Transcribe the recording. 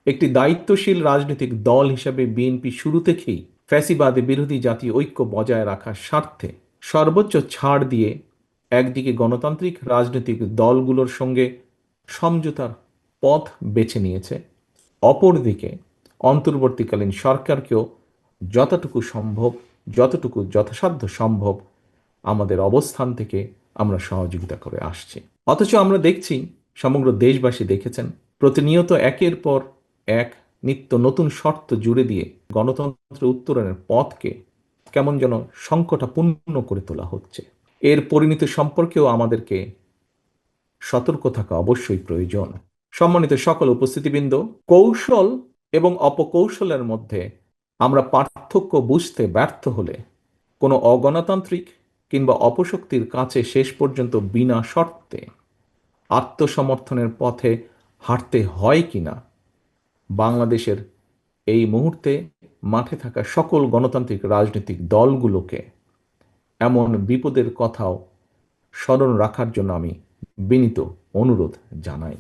একটি দায়িত্বশীল রাজনৈতিক দল হিসেবে বিএনপি শুরু থেকেই ফ্যাসিবাদী বিরোধী জাতীয় ঐক্য বজায় রাখার স্বার্থে সর্বোচ্চ ছাড় দিয়ে একদিকে গণতান্ত্রিক রাজনৈতিক দলগুলোর সঙ্গে সমঝোতার পথ বেছে নিয়েছে, অপরদিকে অন্তর্বর্তীকালীন সরকারকেও যতটুকু সম্ভব, যতটুকু যথাসাধ্য সম্ভব আমাদের অবস্থান থেকে আমরা সহযোগিতা করে আসছি। অথচ আমরা দেখছি, সমগ্র দেশবাসী দেখেছেন, প্রতিনিয়ত একের পর এক নিত্য নতুন শর্ত জুড়ে দিয়ে গণতন্ত্রের উত্তরণের পথকে কেমন যেন সংকটাপূর্ণ করে তোলা হচ্ছে। এর পরিণতি সম্পর্কেও আমাদেরকে সতর্ক থাকা অবশ্যই প্রয়োজন। সম্মানিত সকল উপস্থিতিবৃন্দ, কৌশল এবং অপকৌশলের মধ্যে আমরা পার্থক্য বুঝতে ব্যর্থ হলে কোনো অগণতান্ত্রিক কিংবা অপশক্তির কাছে শেষ পর্যন্ত বিনা শর্তে আত্মসমর্থনের পথে হাঁটতে হয় কিনা, বাংলাদেশের এই মুহূর্তে মাঠে থাকা সকল গণতান্ত্রিক রাজনৈতিক দলগুলোকে এমন বিপদের কথাও স্মরণ রাখার জন্য আমি বিনীত অনুরোধ জানাই।